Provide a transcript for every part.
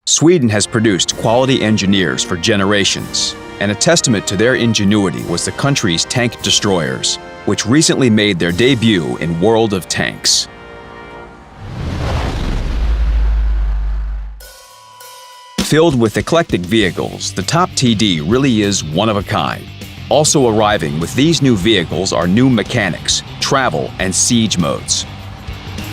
Sweden has produced quality engineers for generations, and a testament to their ingenuity was the country's tank destroyers, which recently made their debut in World of Tanks. Filled with eclectic vehicles, the top TD really is one of a kind. Also arriving with these new vehicles are new mechanics, travel, and siege modes.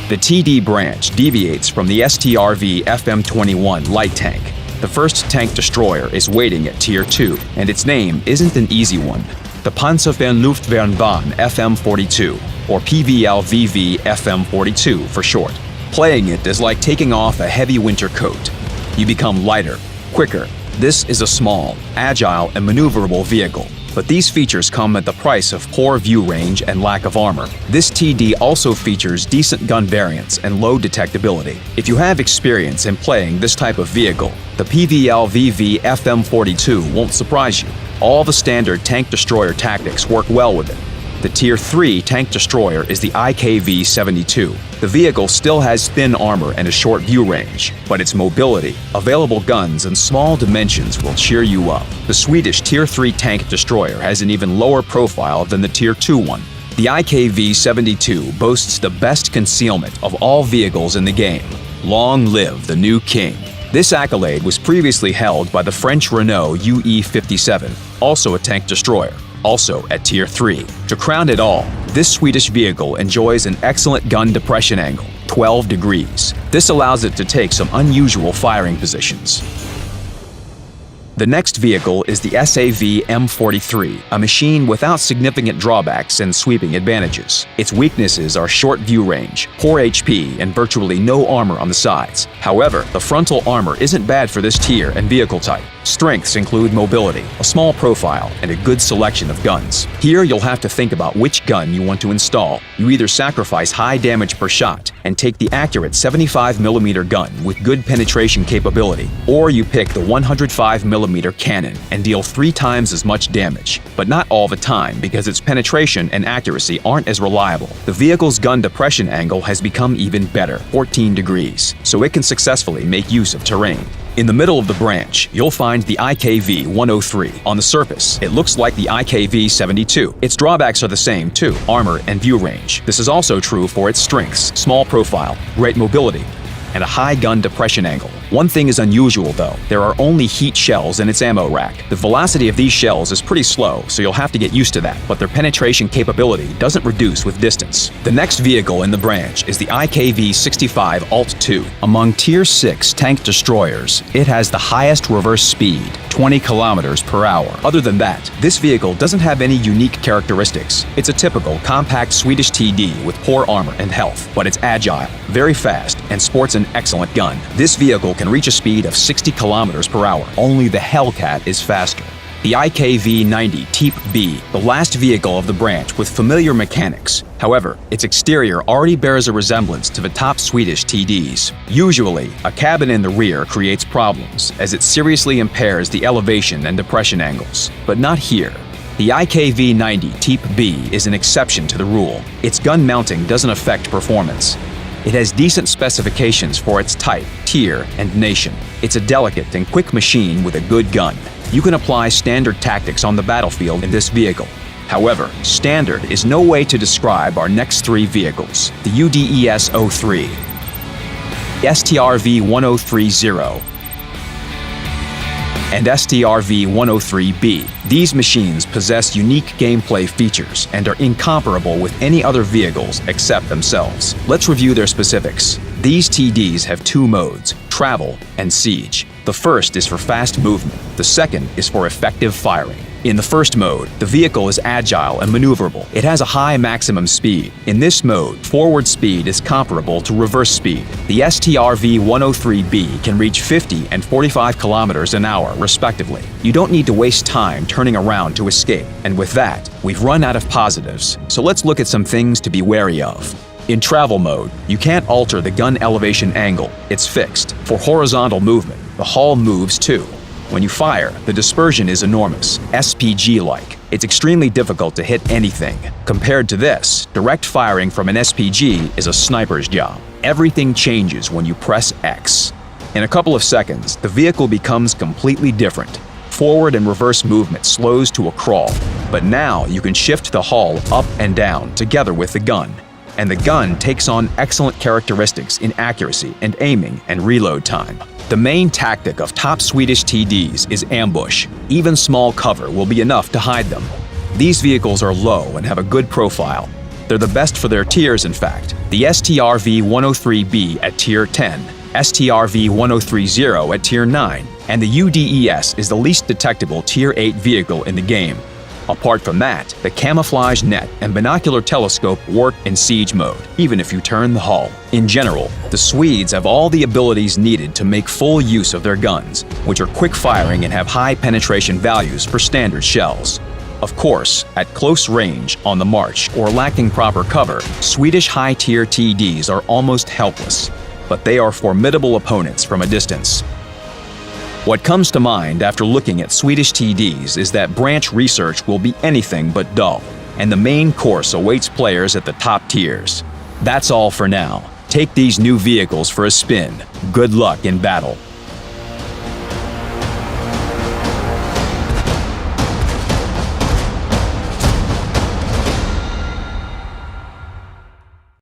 The TD branch deviates from the STRV FM21 light tank. The first tank destroyer is waiting at Tier 2, and its name isn't an easy one. The Panzerfernluftvernbahn FM42, or PVLVV FM42 for short. Playing it is like taking off a heavy winter coat. You become lighter, quicker. This is a small, agile, and maneuverable vehicle. But these features come at the price of poor view range and lack of armor. This TD also features decent gun variants and low detectability. If you have experience in playing this type of vehicle, the PVLVV FM42 won't surprise you. All the standard tank destroyer tactics work well with it. The Tier 3 tank destroyer is the IKV-72. The vehicle still has thin armor and a short view range, but its mobility, available guns, and small dimensions will cheer you up. The Swedish Tier 3 tank destroyer has an even lower profile than the Tier 2 one. The IKV-72 boasts the best concealment of all vehicles in the game. Long live the new king. This accolade was previously held by the French Renault UE-57, also a tank destroyer, also at Tier 3. To crown it all, this Swedish vehicle enjoys an excellent gun depression angle, 12 degrees. This allows it to take some unusual firing positions. The next vehicle is the SAV M43, a machine without significant drawbacks and sweeping advantages. Its weaknesses are short view range, poor HP, and virtually no armor on the sides. However, the frontal armor isn't bad for this tier and vehicle type. Strengths include mobility, a small profile, and a good selection of guns. Here you'll have to think about which gun you want to install. You either sacrifice high damage per shot and take the accurate 75mm gun with good penetration capability, or you pick the 105mm cannon and deal 3 times as much damage, but not all the time because its penetration and accuracy aren't as reliable. The vehicle's gun depression angle has become even better, 14 degrees, so it can successfully make use of terrain. In the middle of the branch, you'll find the IKV-103. On the surface, it looks like the IKV-72. Its drawbacks are the same too, armor and view range. This is also true for its strengths, small profile, great mobility, and a high gun depression angle. One thing is unusual though, there are only heat shells in its ammo rack. The velocity of these shells is pretty slow, so you'll have to get used to that, but their penetration capability doesn't reduce with distance. The next vehicle in the branch is the IKV-65 Alt-2. Among Tier 6 tank destroyers, it has the highest reverse speed, 20 kilometers per hour. Other than that, this vehicle doesn't have any unique characteristics. It's a typical compact Swedish TD with poor armor and health, but it's agile, very fast, and sports an excellent gun. This vehicle can reach a speed of 60 kilometers per hour. Only the Hellcat is faster. The IKV-90 Type B, the last vehicle of the branch with familiar mechanics. However, its exterior already bears a resemblance to the top Swedish TDs. Usually, a cabin in the rear creates problems, as it seriously impairs the elevation and depression angles. But not here. The IKV-90 Type B is an exception to the rule. Its gun mounting doesn't affect performance. It has decent specifications for its type, tier, and nation. It's a delicate and quick machine with a good gun. You can apply standard tactics on the battlefield in this vehicle. However, standard is no way to describe our next 3 vehicles. The UDES-03, STRV-1030, and STRV-103B. These machines possess unique gameplay features and are incomparable with any other vehicles except themselves. Let's review their specifics. These TDs have 2 modes, travel and siege. The first is for fast movement. The second is for effective firing. In the first mode, the vehicle is agile and maneuverable. It has a high maximum speed. In this mode, forward speed is comparable to reverse speed. The STRV-103B can reach 50 and 45 kilometers an hour, respectively. You don't need to waste time turning around to escape. And with that, we've run out of positives. So let's look at some things to be wary of. In travel mode, you can't alter the gun elevation angle. It's fixed. For horizontal movement, the hull moves too. When you fire, the dispersion is enormous, SPG-like. It's extremely difficult to hit anything. Compared to this, direct firing from an SPG is a sniper's job. Everything changes when you press X. In a couple of seconds, the vehicle becomes completely different. Forward and reverse movement slows to a crawl, but now you can shift the hull up and down together with the gun. And the gun takes on excellent characteristics in accuracy and aiming and reload time. The main tactic of top Swedish TDs is ambush. Even small cover will be enough to hide them. These vehicles are low and have a good profile. They're the best for their tiers, in fact. The STRV-103B at Tier 10, STRV-1030 at Tier 9, and the UDES is the least detectable Tier 8 vehicle in the game. Apart from that, the camouflage net and binocular telescope work in siege mode, even if you turn the hull. In general, the Swedes have all the abilities needed to make full use of their guns, which are quick-firing and have high penetration values for standard shells. Of course, at close range, on the march, or lacking proper cover, Swedish high-tier TDs are almost helpless, but they are formidable opponents from a distance. What comes to mind after looking at Swedish TDs is that branch research will be anything but dull, and the main course awaits players at the top tiers. That's all for now. Take these new vehicles for a spin. Good luck in battle.